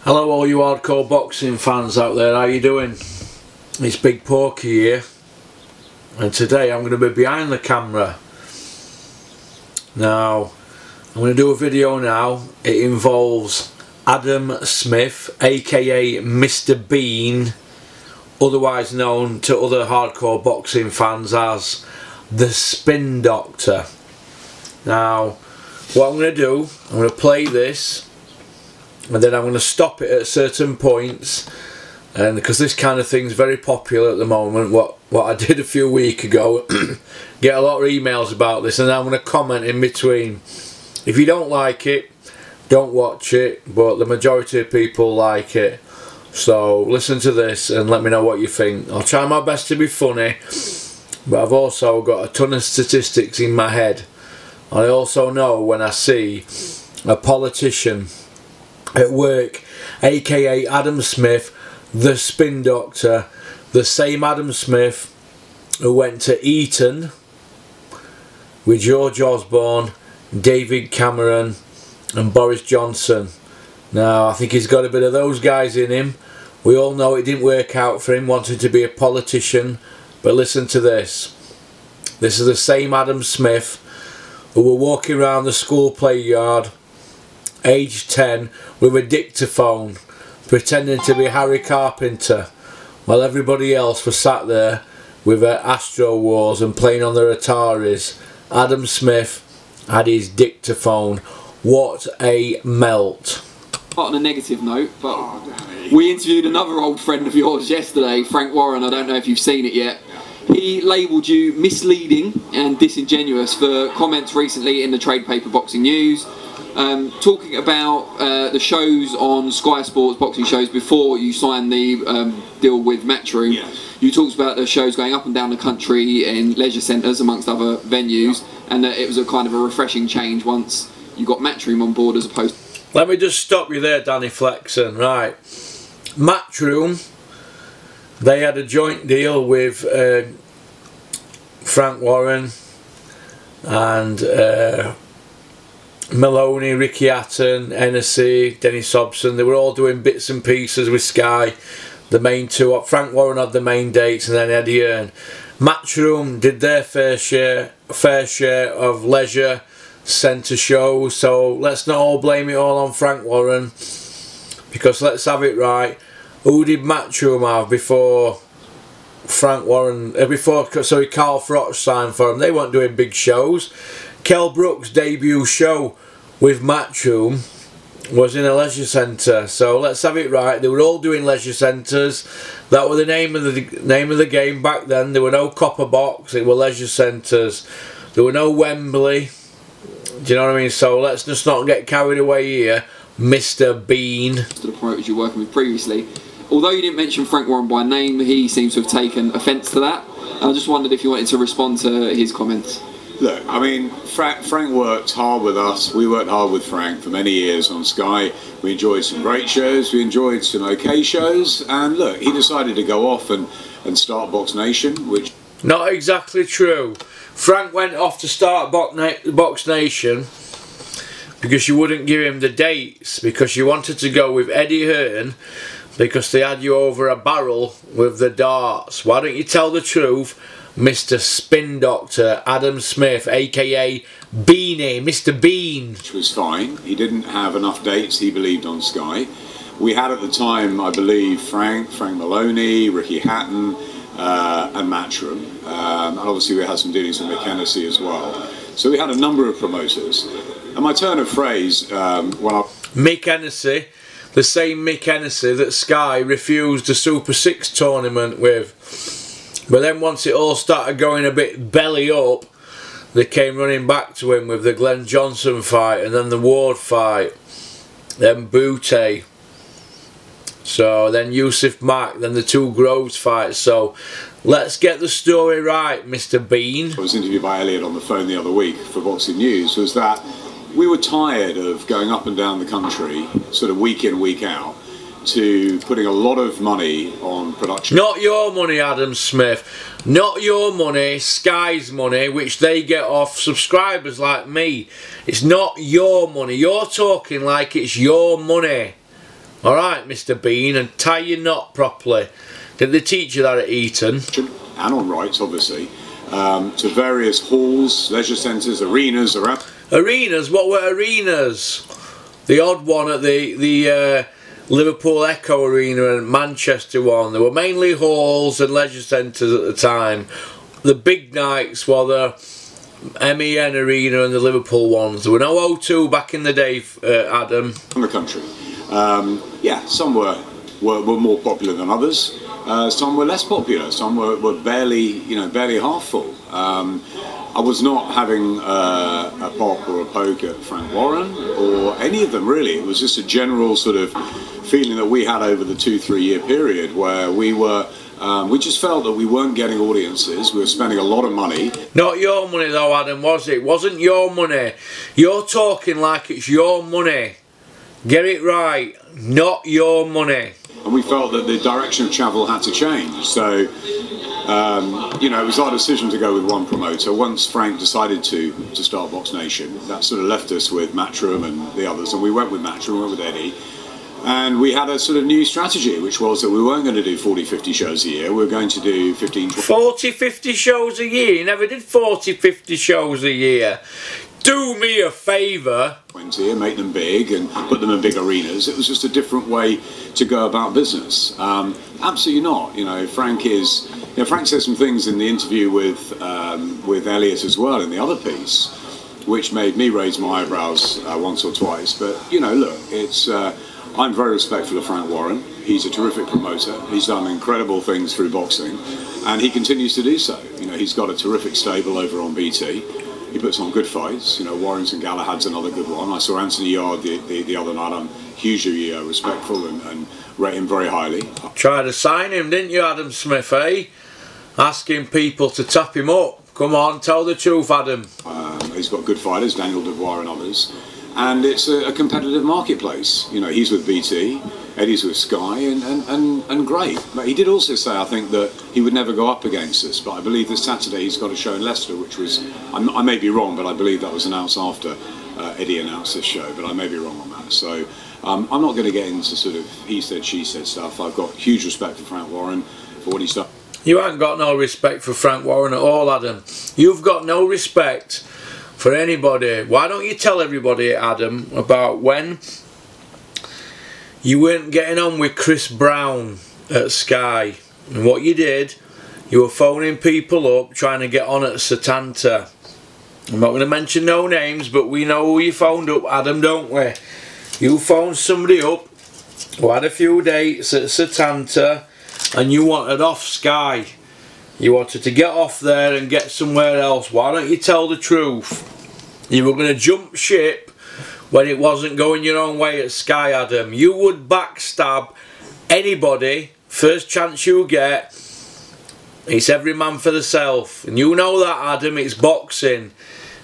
Hello all you hardcore boxing fans out there, how you doing? It's Big Porky here, and today I'm going to be behind the camera. Now, I'm going to do a video now. It involves Adam Smith, aka Mr. Bean, otherwise known to other hardcore boxing fans as the Spin Doctor. Now, what I'm going to do, I'm going to play this, and then I'm going to stop it at certain points, and because this kind of thing's very popular at the moment, what I did a few weeks ago, get a lot of emails about this, and I'm going to comment in between. If you don't like it, don't watch it, but the majority of people like it. So listen to this and let me know what you think. I'll try my best to be funny, but I've also got a ton of statistics in my head. I also know when I see a politician at work, aka Adam Smith, the Spin Doctor, the same Adam Smith who went to Eton with George Osborne, David Cameron and Boris Johnson. Now I think he's got a bit of those guys in him. We all know it didn't work out for him wanting to be a politician, but listen to this. This is the same Adam Smith who were walking around the school play yard age 10 with a dictaphone pretending to be Harry Carpenter while everybody else was sat there with their Astro Wars and playing on their Ataris. Adam Smith had his dictaphone. What a melt. Not on a negative note, but we interviewed another old friend of yours yesterday, Frank Warren. I don't know if you've seen it yet. He labelled you misleading and disingenuous for comments recently in the trade paper Boxing News, talking about the shows on Sky Sports, boxing shows, before you signed the deal with Matchroom. Yeah. You talked about the shows going up and down the country in leisure centres amongst other venues, and that it was a kind of a refreshing change once you got Matchroom on board as opposed to... Let me just stop you there, Danny Flexen. Right, Matchroom, they had a joint deal with Frank Warren and Maloney, Ricky Hatton, Hennessy, Dennis Hobson. They were all doing bits and pieces with Sky, the main two. Frank Warren had the main dates, and then Eddie Hearn. Matchroom did their fair share of leisure centre shows, so let's not all blame it all on Frank Warren, because let's have it right. Who did Matchroom have before Frank Warren, sorry, Carl Froch signed for them? They weren't doing big shows. Kell Brook's debut show with Matchroom was in a leisure centre, so let's have it right. They were all doing leisure centres. That was the name of the game back then. There were no copper box, it were leisure centres. There were no Wembley. Do you know what I mean? So let's just not get carried away here, Mr. Bean. To the promoters you're working with previously. Although you didn't mention Frank Warren by name, he seems to have taken offence to that. I just wondered if you wanted to respond to his comments. Look, I mean, Frank worked hard with us. We worked hard with Frank for many years on Sky. We enjoyed some great shows. We enjoyed some okay shows. And look, he decided to go off and start Box Nation, which... Not exactly true. Frank went off to start Box Nation because you wouldn't give him the dates, because you wanted to go with Eddie Hearn, because they had you over a barrel with the darts. Why don't you tell the truth, Mr. Spin Doctor Adam Smith, aka Beanie, Mr. Bean? Which was fine. He didn't have enough dates, he believed, on Sky. We had at the time, I believe, Frank Maloney, Ricky Hatton, and Matchroom, and obviously we had some dealings with Mick Hennessy as well. So we had a number of promoters, and my turn of phrase Mick Hennessy, the same Mick Hennessy that Sky refused the Super 6 tournament with, but then once it all started going a bit belly up, they came running back to him with the Glenn Johnson fight, and then the Ward fight, then Butte. So then Yusuf Mack, then the two Groves fights. So let's get the story right, Mr. Bean. I was interviewed by Elliot on the phone the other week for Boxing News, was that we were tired of going up and down the country sort of week in, week out, to putting a lot of money on production. Not your money, Adam Smith. Not your money, Sky's money, which they get off subscribers like me. It's not your money. You're talking like it's your money. Alright, Mr. Bean, and tie your knot properly. Did they teach you that at Eton? And on rights, obviously, to various halls, leisure centres, arenas around. Arenas? What were arenas? The odd one at the Liverpool Echo Arena and Manchester one. There were mainly halls and leisure centres at the time. The big nights were the MEN Arena and the Liverpool ones. There were no O2 back in the day, Adam. In the country. Yeah, some were more popular than others. Some were less popular. Some were barely half full. I was not having a pop or a poke at Frank Warren or any of them really. It was just a general sort of feeling that we had over the 2-3 year period where we just felt that we weren't getting audiences. We were spending a lot of money. Not your money though, Adam, was it? It wasn't your money. You're talking like it's your money. Get it right. Not your money. And we felt that the direction of travel had to change. So, you know, it was our decision to go with one promoter. Once Frank decided to start Box Nation, that sort of left us with Matchroom and the others. And we went with Matchroom, we went with Eddie. And we had a sort of new strategy, which was that we weren't going to do 40, 50 shows a year. We were going to do 15, 20. 40, 50 shows a year? You never did 40, 50 shows a year. Do me a favour. 20 and make them big and put them in big arenas. It was just a different way to go about business. Absolutely not. You know, Frank said some things in the interview with Elliot as well in the other piece, which made me raise my eyebrows once or twice. But you know, look, it's I'm very respectful of Frank Warren. He's a terrific promoter. He's done incredible things through boxing, and he continues to do so. You know, he's got a terrific stable over on BT. He puts on good fights. You know, Warrington Galahad's another good one. I saw Anthony Yard the other night. I'm hugely respectful and rate him very highly. Tried to sign him, didn't you, Adam Smith, eh? Asking people to tap him up. Come on, tell the truth, Adam. He's got good fighters, Daniel Dubois and others. And it's a competitive marketplace. You know, he's with BT, Eddie's with Sky, and great. But he did also say, I think, that he would never go up against us. But I believe this Saturday he's got a show in Leicester, which was, I may be wrong, but I believe that was announced after Eddie announced this show. But I may be wrong on that. So I'm not going to get into sort of he said, she said stuff. I've got huge respect for Frank Warren for what he's done. You haven't got no respect for Frank Warren at all, Adam. You've got no respect for anybody. Why don't you tell everybody, Adam, about when you weren't getting on with Chris Brown at Sky, and what you did, you were phoning people up trying to get on at Setanta. I'm not going to mention no names, but we know who you phoned up, Adam, don't we? You phoned somebody up who had a few dates at Setanta and you wanted off Sky. You wanted to get off there and get somewhere else. Why don't you tell the truth? You were going to jump ship when it wasn't going your own way at Sky, Adam. You would backstab anybody first chance you get. It's every man for themselves. And you know that, Adam. It's boxing.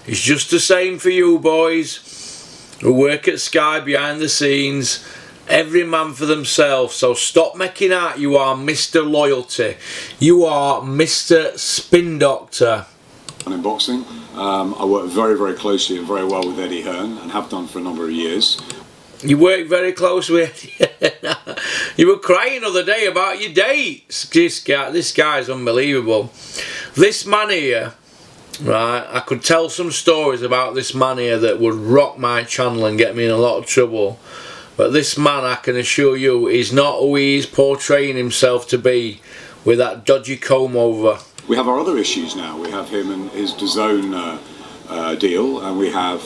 It's just the same for you boys who work at Sky behind the scenes. Every man for themselves. So stop making out you are Mr. Loyalty. You are Mr. Spin Doctor. In boxing, I work very, very closely and very well with Eddie Hearn, and have done for a number of years. You work very close with Eddie. You were crying the other day about your dates. This guy's unbelievable. This man here, right, I could tell some stories about this man here that would rock my channel and get me in a lot of trouble. But this man, I can assure you, is not who he is portraying himself to be with that dodgy comb over. We have our other issues now. We have him and his DAZN deal, and we have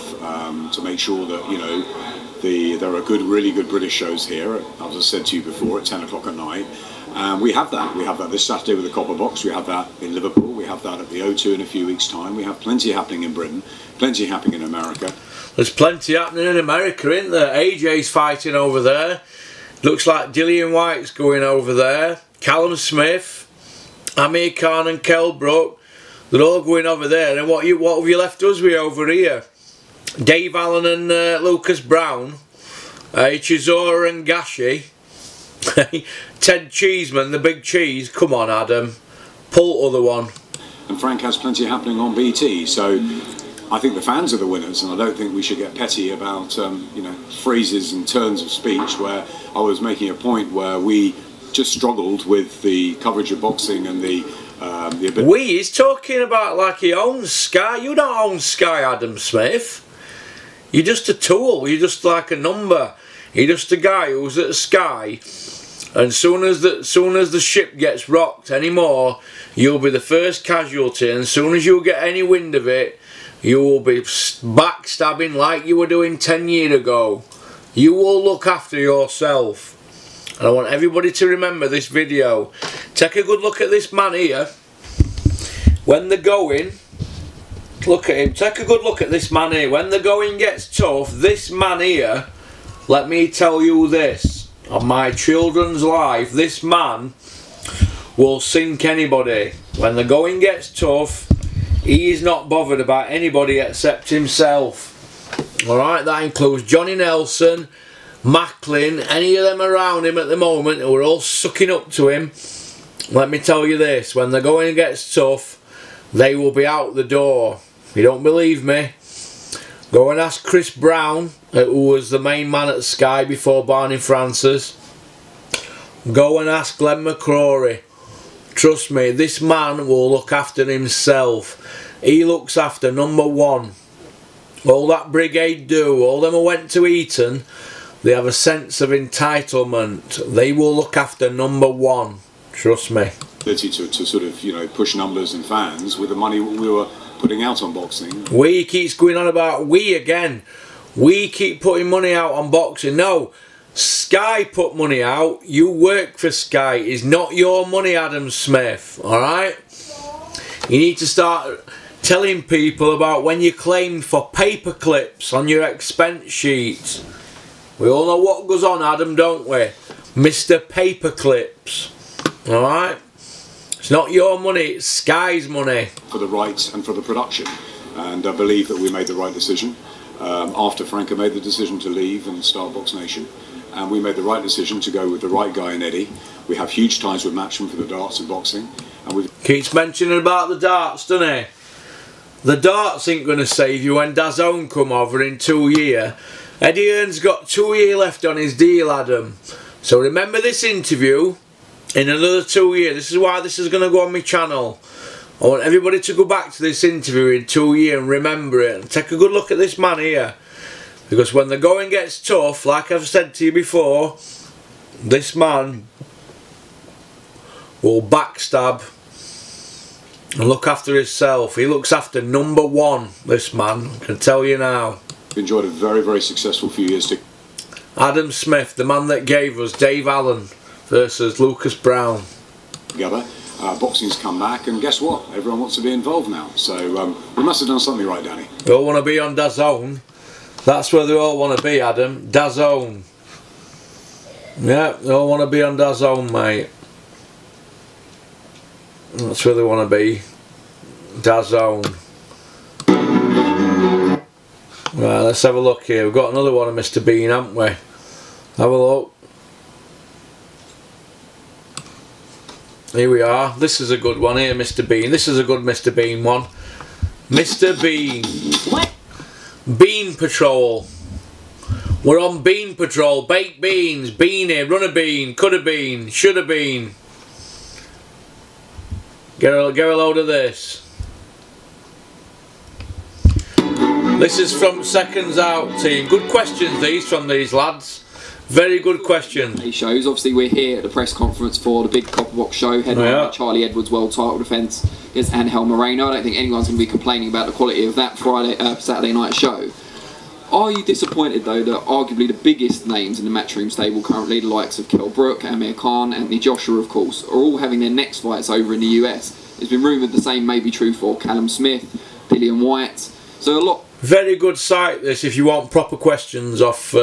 to make sure that, you know, there are really good British shows here, as I said to you before, at 10 o'clock at night. We have that. We have that this Saturday with the Copper Box. We have that in Liverpool. We have that at the O2 in a few weeks' time. We have plenty happening in Britain, plenty happening in America. There's plenty happening in America, isn't there? AJ's fighting over there. Looks like Dillian White's going over there. Callum Smith, Amir Khan and Kell Brook, they're all going over there. And what have you left us with over here? Dave Allen and Lucas Brown, Chisora and Gashi. Ted Cheeseman, the big cheese. Come on, Adam. Pull other one. And Frank has plenty happening on BT, so I think the fans are the winners, and I don't think we should get petty about you know, phrases and turns of speech where I was making a point where we just struggled with the coverage of boxing and the ability. He's talking about like he owns Sky. You don't own Sky, Adam Smith. You're just a tool. You're just like a number. You're just a guy who's at Sky, and soon as the ship gets rocked anymore, you'll be the first casualty, and as soon as you get any wind of it, you will be backstabbing like you were doing 10 years ago. You will look after yourself. And I want everybody to remember this video. Take a good look at this man here. When they're going, look at him. Take a good look at this man here. When the going gets tough, this man here, let me tell you this, on my children's life, this man will sink anybody. When the going gets tough, he is not bothered about anybody except himself. Alright, that includes Johnny Nelson, Macklin, any of them around him at the moment who are all sucking up to him. Let me tell you this, when the going gets tough, they will be out the door. If you don't believe me, go and ask Chris Brown, who was the main man at Sky before Barney Francis. Go and ask Glenn McCrory. Trust me, this man will look after himself. He looks after number one. All that brigade do, all them who went to Eton, they have a sense of entitlement. They will look after number one. Trust me. Ability to sort of, you know, push numbers and fans with the money we were putting out on boxing. We keeps going on about we again. We keep putting money out on boxing. No, Sky put money out. You work for Sky. It's not your money, Adam Smith. Alright? You need to start telling people about when you claimed for paper clips on your expense sheet. We all know what goes on, Adam, don't we? Mr. Paperclips. Alright? It's not your money, it's Sky's money. For the rights and for the production. And I believe that we made the right decision. After Frank had made the decision to leave and start Box Nation. And we made the right decision to go with the right guy in Eddie. We have huge ties with Matchroom for the darts and boxing. And we keeps mentioning about the darts, doesn't he? The darts ain't going to save you when DAZN come over in 2 years. Eddie Hearn's got 2 years left on his deal, Adam. So remember this interview in another 2 years. This is why this is going to go on my channel. I want everybody to go back to this interview in 2 years and remember it. And take a good look at this man here. Because when the going gets tough, like I've said to you before, this man will backstab and look after himself. He looks after number one, this man, I can tell you now. Enjoyed a very, very successful few years. Adam Smith, the man that gave us Dave Allen versus Lucas Brown. Together, boxing's come back, and guess what? Everyone wants to be involved now. So we must have done something right, Danny. They all want to be on DAZN. That's where they all want to be, Adam. DAZN. Yeah, they all want to be on DAZN, mate. That's where they want to be. DAZN. Right, let's have a look here. We've got another one of Mr. Bean, haven't we? Have a look. Here we are. This is a good one here, Mr. Bean. This is a good Mr. Bean one. Mr. Bean. Bean Patrol. We're on Bean Patrol. Baked beans, beanie, run a bean, could have been, should have been. Get a load of this. This is from Seconds Out team. Good questions these from these lads. Very good questions. Shows. Obviously we're here at the press conference for the big Copper Box show headed by Charlie Edwards' world title defence against Angel Moreno. I don't think anyone's going to be complaining about the quality of that Saturday night show. Are you disappointed though that arguably the biggest names in the Matchroom stable currently, the likes of Kell Brook, Amir Khan, Anthony Joshua of course, are all having their next fights over in the US? It's been rumoured the same may be true for Callum Smith, Dillian White, so a lot. Very good site this if you want proper questions off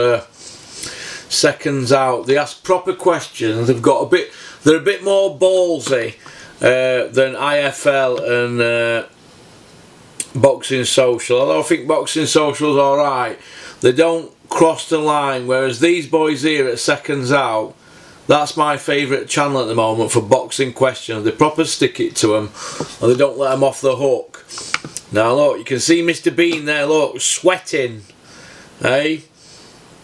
Seconds Out. They ask proper questions. They've got a bit. They're a bit more ballsy than IFL and Boxing Social. Although I think Boxing Social's alright, they don't cross the line. Whereas these boys here at Seconds Out, That's my favourite channel at the moment for boxing questions. They proper stick it to them, and they don't let them off the hook. Now look, you can see Mr. Bean there, look, sweating. Hey?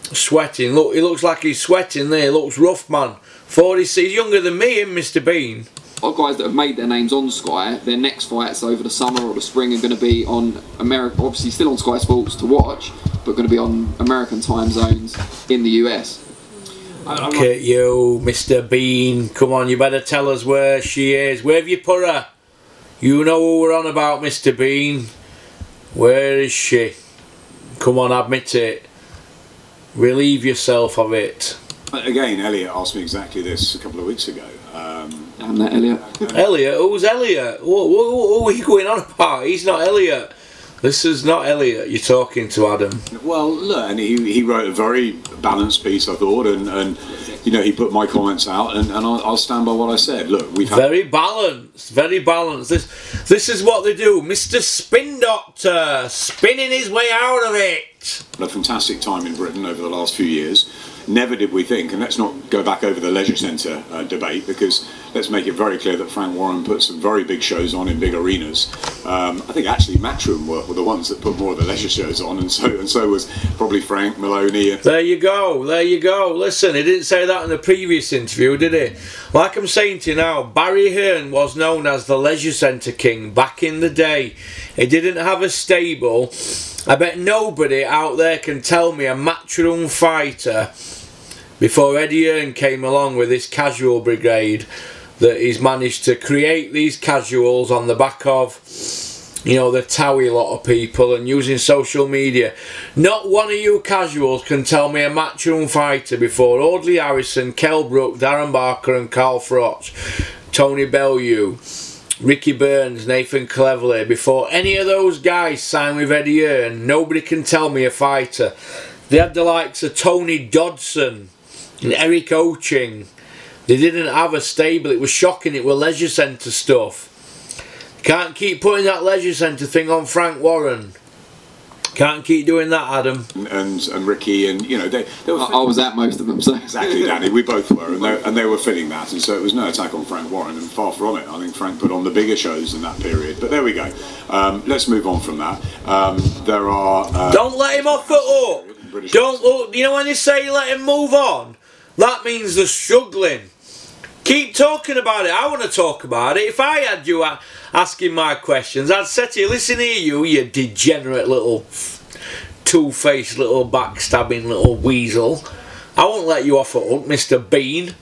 Sweating. Look, he looks like he's sweating there. He looks rough, man. 46, he's younger than me, Mr. Bean. Our guys that have made their names on Sky, their next fights over the summer or the spring are going to be on America, obviously still on Sky Sports to watch, but going to be on American time zones in the US. Look at you, Mr. Bean. Come on, you better tell us where she is. Where have you put her? You know who we're on about, Mr. Bean. Where is she? Come on, admit it. Relieve yourself of it. Again, Elliot asked me exactly this a couple of weeks ago. I'm that Elliot. Elliot? Who's Elliot? What are you going on about? He's not Elliot. This is not Elliot you're talking to, Adam. Well, look, and he wrote a very balanced piece, I thought, and you know, he put my comments out, and I'll stand by what I said. Look, we've had very balanced, very balanced. This is what they do, Mr. Spin Doctor, spinning his way out of it. a fantastic time in Britain over the last few years. Never did we think, and let's not go back over the leisure centre debate, because let's make it very clear that Frank Warren put some very big shows on in big arenas. I think actually Matchroom were the ones that put more of the leisure shows on, and so was probably Frank Maloney. There you go, there you go. Listen, he didn't say that in the previous interview, did he? Like I'm saying to you now, Barry Hearn was known as the leisure centre king back in the day. He didn't have a stable. I bet nobody out there can tell me a Matchroom fighter before Eddie Hearn came along with this casual brigade that he's managed to create these casuals on the back of, you know, the Towie lot of people and using social media. Not one of you casuals can tell me a Matchroom fighter before Audley Harrison, Kell Brook, Darren Barker and Carl Froch, Tony Bellew, Ricky Burns, Nathan Cleverly. Before any of those guys signed with Eddie Hearn, nobody can tell me a fighter. They had the likes of Tony Dodson and Eric Oching. They didn't have a stable. It was shocking. It was leisure centre stuff. Can't keep putting that leisure centre thing on Frank Warren. Can't keep doing that, Adam. And Ricky, and you know, they were. I was at most of them, so Exactly, Danny. We both were, and they were fitting that, and so it was no attack on Frank Warren, and far from it. I think Frank put on the bigger shows in that period. But there we go. Let's move on from that. There are. Don't let him off the hook. Don't look. You know when they say let him move on, that means they're struggling. Keep talking about it. I want to talk about it. If I had you asking my questions, I'd say to you, listen here, you degenerate little two-faced little backstabbing little weasel. I won't let you off a hook, Mr. Bean.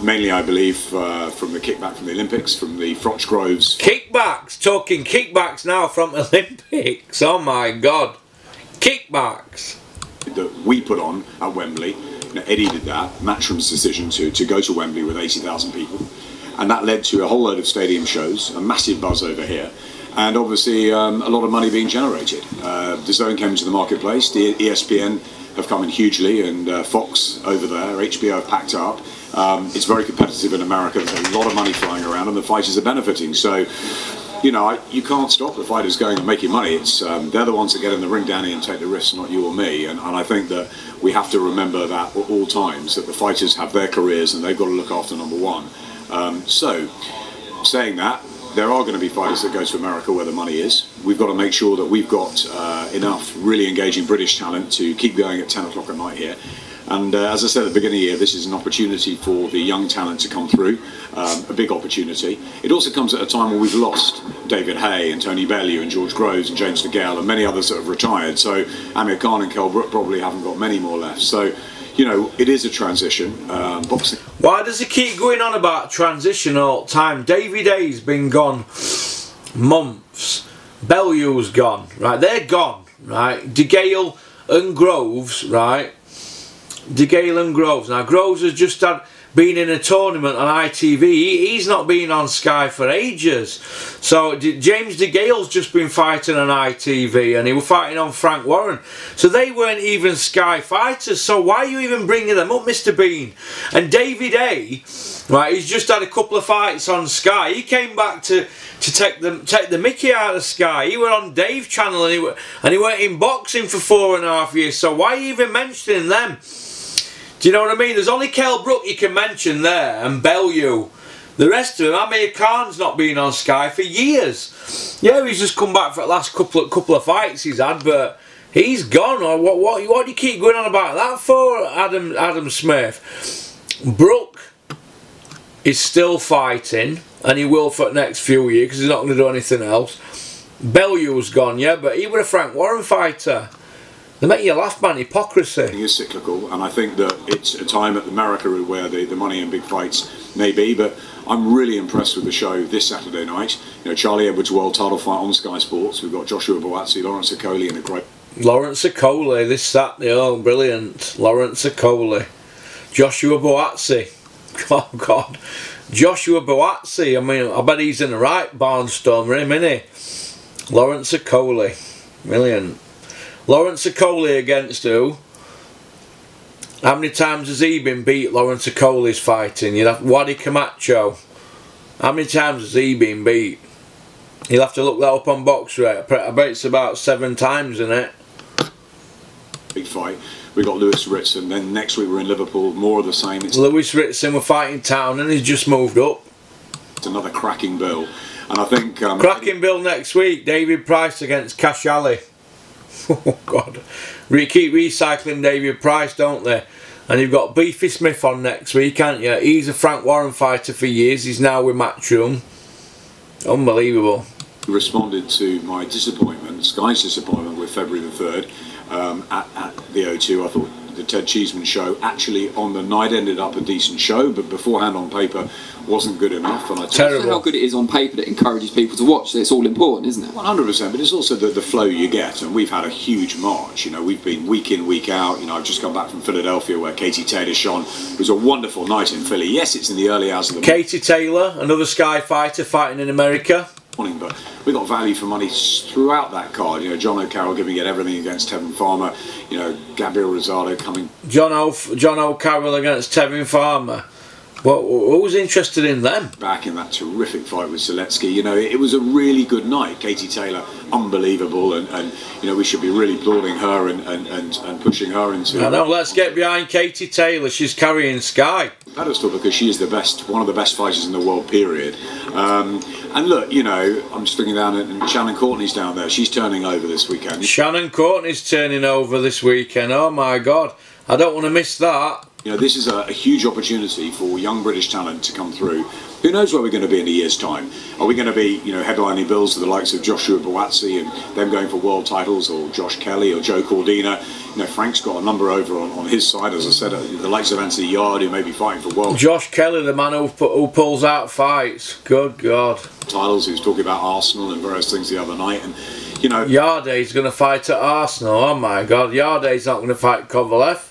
Mainly, I believe, from the kickback from the Olympics, from the Froch Groves. Kickbacks. Talking kickbacks now from Olympics. Oh my God. Kickbacks. That we put on at Wembley. You know, Eddie did that. Matchroom's decision to go to Wembley with 80,000 people, and that led to a whole load of stadium shows, a massive buzz over here, and obviously a lot of money being generated. The Zone came into the marketplace. The ESPN have come in hugely, and Fox over there, HBO have packed up. It's very competitive in America. There's a lot of money flying around, and the fighters are benefiting. So, you know, you can't stop the fighters going and making money. It's they're the ones that get in the ring, Danny, and take the risks, not you or me. And I think that we have to remember that at all times, that the fighters have their careers and they've got to look after number one. So, saying that, there are going to be fighters that go to America where the money is. We've got to make sure that we've got enough really engaging British talent to keep going at 10 o'clock at night here. And as I said at the beginning of the year, this is an opportunity for the young talent to come through, a big opportunity. It also comes at a time where we've lost David Hay and Tony Bellew and George Groves and James DeGale and many others that have retired. So Amir Khan and Kell Brook probably haven't got many more left. So, you know, it is a transition. Boxing. Why does he keep going on about transition all the time? David Hay's been gone months. Bellew's gone, right? They're gone, right? DeGale and Groves, right? DeGale and Groves. Now Groves has just been in a tournament on ITV. He's not been on Sky for ages. So James DeGale's just been fighting on ITV, and he was fighting on Frank Warren. So they weren't even Sky fighters. So why are you even bringing them up, Mr. Bean? And David Hay, right? He's just had a couple of fights on Sky. He came back to take the mickey out of Sky. He were on Dave's channel, and he went in boxing for 4.5 years. So why are you even mentioning them? Do you know what I mean? There's only Kell Brook you can mention there, and Bellew. The rest of them, Amir Khan's not been on Sky for years. Yeah, he's just come back for the last couple of fights he's had, but he's gone. Or what do you keep going on about that for, Adam Smith? Brook is still fighting, and he will for the next few years because he's not going to do anything else. Bellew's gone, yeah, but he was a Frank Warren fighter. They make you laugh, man, hypocrisy. It is cyclical, and I think that it's a time at America where the money in big fights may be, but I'm really impressed with the show this Saturday night. You know, Charlie Edwards' world title fight on Sky Sports. We've got Joshua Buatsi, Lawrence Okolie, and a great... Lawrence Okolie this Saturday, oh brilliant. Lawrence Okolie. Joshua Buatsi. Oh God. Joshua Buatsi, I mean, I bet he's in the right barnstormer, him, isn't he? Lawrence Okolie. Brilliant. Lawrence Okolie against who? How many times has he been beat? Lawrence Okolie's fighting. You'd have Wadi Camacho. How many times has he been beat? You'll have to look that up on BoxRec. I bet it's about 7 times, isn't it? Big fight. We got Lewis Ritson. Then next week we're in Liverpool. More of the same. It's Lewis Ritson, we're fighting Town, and he's just moved up. It's another cracking bill, and I think cracking bill next week. David Price against Cash Ali. Oh God, keep recycling David Price, don't they? And you've got Beefy Smith on next week, haven't you? He's a Frank Warren fighter for years. He's now with Matchroom. Unbelievable. Responded to my disappointment, Sky's disappointment, with February the 3rd at the O2. I thought the Ted Cheeseman show actually on the night ended up a decent show, but beforehand on paper wasn't good enough. And I Terrible. How good it is on paper that encourages people to watch. So it's all important, isn't it? 100%, but it's also the flow you get, and we've had a huge march. You know, we've been week in, week out. You know, I've just come back from Philadelphia where Katie Taylor shone. It was a wonderful night in Philly. Yes, it's in the early hours of the morning. Katie Taylor, another Sky fighter fighting in America. But we got value for money throughout that card. You know, John O'Carroll giving it everything against Tevin Farmer. You know, Gabriel Rosado coming. John O'Carroll against Tevin Farmer. Well, who was interested in them? Back in that terrific fight with Seletsky. You know, it was a really good night. Katie Taylor, unbelievable, and you know, we should be really applauding her and pushing her into... I know, let's get behind Katie Taylor. She's carrying Sky. Pedestal, because she is the best, one of the best fighters in the world, period. And look, you know, I'm just looking down and Shannon Courtney's down there. She's turning over this weekend. Shannon Courtney's turning over this weekend. Oh my God, I don't want to miss that. You know, this is a huge opportunity for young British talent to come through. Who knows where we're going to be in a year's time? Are we going to be, you know, headlining bills with the likes of Joshua Buatsi and them going for world titles, or Josh Kelly or Joe Cordina? You know, Frank's got a number over on his side, as I said, the likes of Anthony Yard, who may be fighting for world. Josh Kelly, the man who pulls out fights. Good God. Titles. He was talking about Arsenal and various things the other night, and you know, Yarde's going to fight at Arsenal. Oh my God, Yarde's not going to fight Kovalev.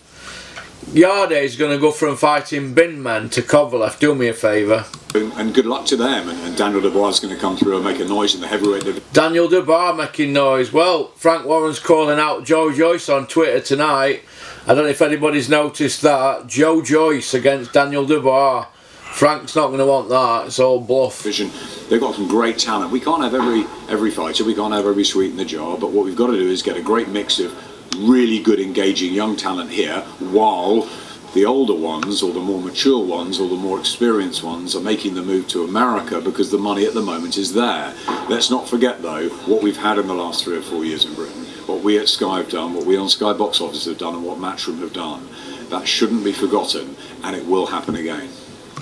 Yarde's going to go from fighting Binman to Kovalev. Do me a favour. And good luck to them. And Daniel Dubois is going to come through and make a noise in the heavyweight division. Daniel Dubois making noise. Well, Frank Warren's calling out Joe Joyce on Twitter tonight. I don't know if anybody's noticed that. Joe Joyce against Daniel Dubois. Frank's not going to want that. It's all bluff. They've got some great talent. We can't have every fighter. We can't have every sweet in the jar. But what we've got to do is get a great mix of really good, engaging young talent here, while the older ones, or the more mature ones, or the more experienced ones are making the move to America because the money at the moment is there. Let's not forget, though, what we've had in the last 3 or 4 years in Britain, what we at Sky have done, what we on Sky Box Office have done, and what Matchroom have done. That shouldn't be forgotten, and it will happen again.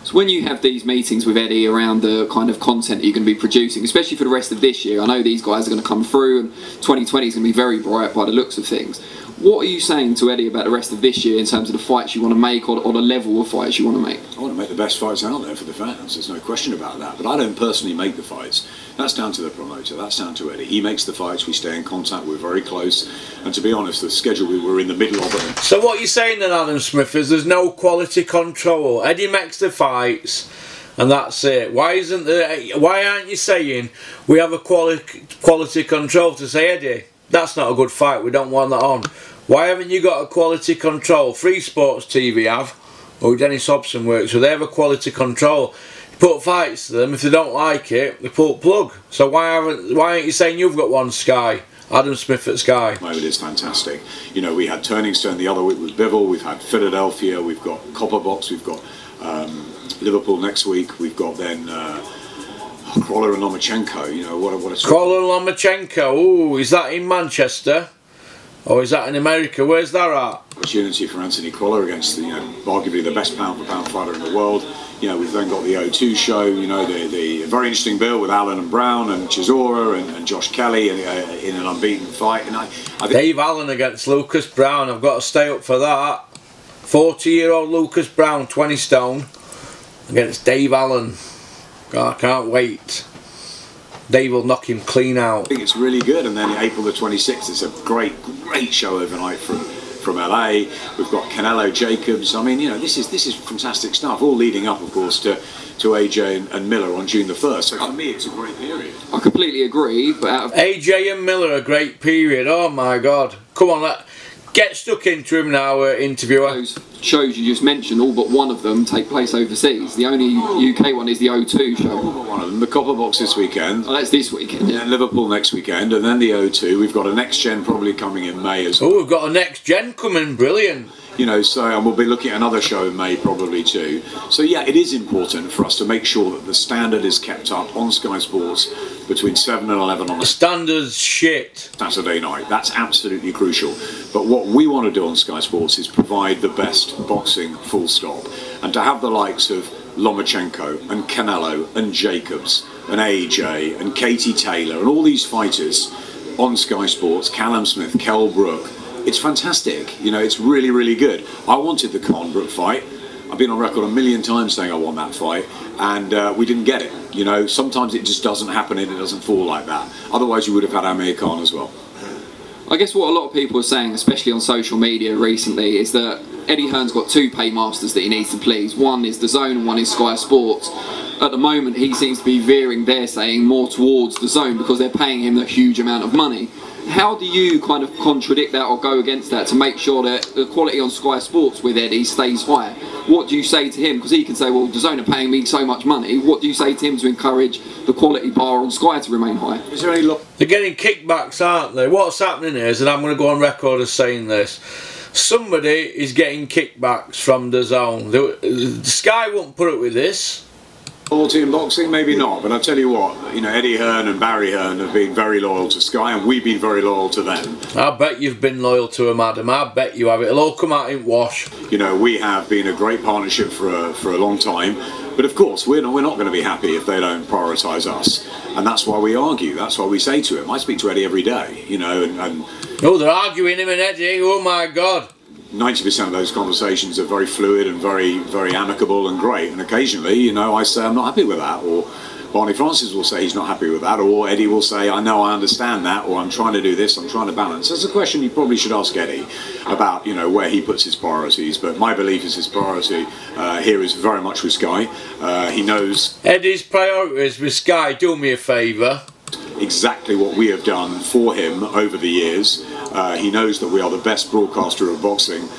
So when you have these meetings with Eddie around the kind of content that you're going to be producing, especially for the rest of this year, I know these guys are going to come through and 2020 is going to be very bright by the looks of things. What are you saying to Eddie about the rest of this year in terms of the fights you want to make, or the level of fights you want to make? I want to make the best fights out there for the fans, there's no question about that. But I don't personally make the fights. That's down to the promoter, that's down to Eddie. He makes the fights, we stay in contact, we're very close. And to be honest, the schedule we were in the middle of it. So what you're saying then, Adam Smith, is there's no quality control. Eddie makes the fights, and that's it. Why aren't you saying we have a quality control to say, Eddie, that's not a good fight, we don't want that on? Why haven't you got a quality control? Free Sports TV have, or Dennis Hobson works with, they have a quality control. You put fights to them, if they don't like it, they pull plug. So why aren't you saying you've got one, Sky? Adam Smith at Sky. It is fantastic. You know, we had Turning Stone the other week with Bivol, we've had Philadelphia, we've got Copperbox, we've got Liverpool next week, we've got then Crawler and Lomachenko. You know, what a Crawler and Lomachenko. Ooh, is that in Manchester? Or is that in America? Where's that at? Opportunity for Anthony Crawler against, you know, arguably the best pound-for-pound fighter in the world. You know, we've then got the O2 show, you know, the very interesting bill with Allen and Brown and Chisora and Josh Kelly in an unbeaten fight. And I think Dave Allen against Lucas Brown. I've got to stay up for that. 40-year-old Lucas Brown, 20 stone, against Dave Allen. God, I can't wait. Dave will knock him clean out. I think it's really good. And then April the 26th, it's a great show overnight from LA. We've got Canelo Jacobs. I mean, you know, this is fantastic stuff. All leading up, of course, to AJ and Miller on June the 1st. So for me, it's a great period. I completely agree. But out of AJ and Miller, a great period. Oh my God! Come on, get stuck into him now, interviewer. those shows you just mentioned, all but one of them take place overseas. The only UK one is the O2 show. One of them, the Copperbox this weekend. Oh, that's this weekend. Yeah. And Liverpool next weekend, and then the O2. We've got a next gen probably coming in May as well. Oh, we've got a next gen coming. Brilliant. You know, so, and we'll be looking at another show in May probably too. So yeah, it is important for us to make sure that the standard is kept up on Sky Sports between 7 and 11 on a Standards shit. Saturday night. That's absolutely crucial. But what we want to do on Sky Sports is provide the best boxing, full stop. And to have the likes of Lomachenko and Canelo and Jacobs and AJ and Katie Taylor and all these fighters on Sky Sports, Callum Smith, Kell Brook, it's fantastic. You know, it's really, really good. I wanted the Con Brook fight. I've been on record a million times saying I want that fight, and we didn't get it. You know, sometimes it just doesn't happen and it doesn't fall like that. Otherwise, you would have had Amir Khan as well. I guess what a lot of people are saying, especially on social media recently, is that Eddie Hearn's got two paymasters that he needs to please. One is DAZN and one is Sky Sports. At the moment, he seems to be veering, they're saying, more towards DAZN because they're paying him a huge amount of money. How do you kind of contradict that or go against that to make sure that the quality on Sky Sports with Eddie stays high? What do you say to him? Because he can say, well, DAZN are paying me so much money. What do you say to him to encourage the quality bar on Sky to remain high? Is there any They're getting kickbacks, aren't they? What's happening is, and I'm going to go on record as saying this, somebody is getting kickbacks from DAZN. The Sky won't put up with this. loyalty in boxing? Maybe not, but I tell you what, you know, Eddie Hearn and Barry Hearn have been very loyal to Sky, and we've been very loyal to them. I bet you've been loyal to them, Adam. I bet you have. It'll all come out in wash. You know, we have been a great partnership for a long time, but of course we're not going to be happy if they don't prioritise us, and that's why we argue. That's why we say to him. I speak to Eddie every day, you know, and oh, they're arguing him and Eddie. Oh my God. 90% of those conversations are very fluid and very, very amicable and great. And occasionally, you know, I say I'm not happy with that, or Barney Francis will say he's not happy with that, or Eddie will say, I know, I understand that, or I'm trying to do this, I'm trying to balance. That's a question you probably should ask Eddie about, you know, where he puts his priorities. But my belief is his priority here is very much with Sky. He knows Eddie's priorities with Sky. Do me a favour. Exactly what we have done for him over the years. He knows that we are the best broadcaster of boxing,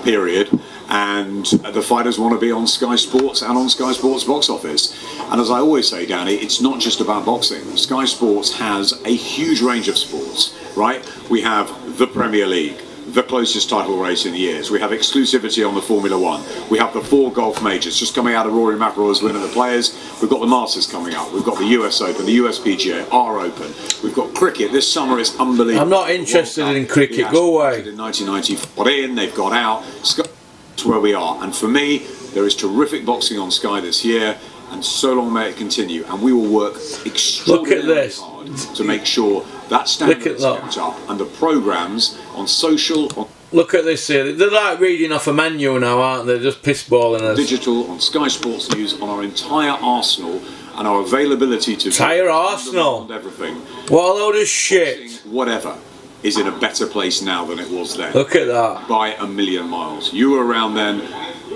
period, and the fighters want to be on Sky Sports and on Sky Sports box office. And as I always say, Danny, it's not just about boxing. Sky Sports has a huge range of sports, right? We have the Premier League, the closest title race in years. We have exclusivity on the Formula One. We have the 4 golf majors just coming out of Rory McIlroy's win at the Players. We've got the Masters coming up. We've got the US Open, the USPGA, our Open. We've got cricket. This summer is unbelievable. I'm not interested in cricket. Go away. In 1990, got in, they've got out. That's where we are. And for me, there is terrific boxing on Sky this year, and so long may it continue. And we will work extraordinarily hard to make sure that standard is kept up, and the programmes on social, look at this here. They're like reading off a menu now, aren't they? Just pissballing us. Digital, on Sky Sports News, on our entire arsenal, and our availability to entire arsenal and everything. What a load of shit. Whatever is in a better place now than it was then. Look at that. By a million miles. You were around then,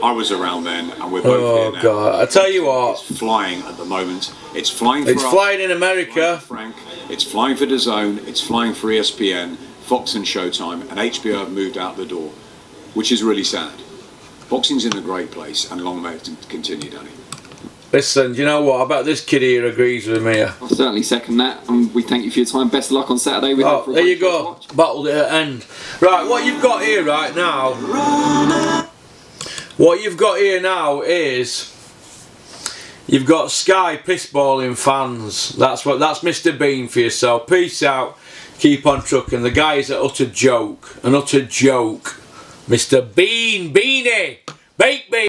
I was around then, and we're both here now. Oh God! I tell you what, it's flying at the moment. It's flying for it's us, flying in America. Frank. It's flying for DAZN. It's flying for ESPN, Fox and Showtime, and HBO have moved out the door, which is really sad. Boxing's in a great place, and long may it continue, Danny. Listen, do you know what? I bet this kid here agrees with me. I certainly second that, and we thank you for your time. Best of luck on Saturday. We hope for a there great you show to go. watch. Bottled it at end. Right, what you've got here right now. What you've got here now is you've got Sky pissballing fans. That's Mr. Bean for you. So peace out. Keep on trucking. The guy is an utter joke. An utter joke. Mr. Bean, Beanie, Baked Bean.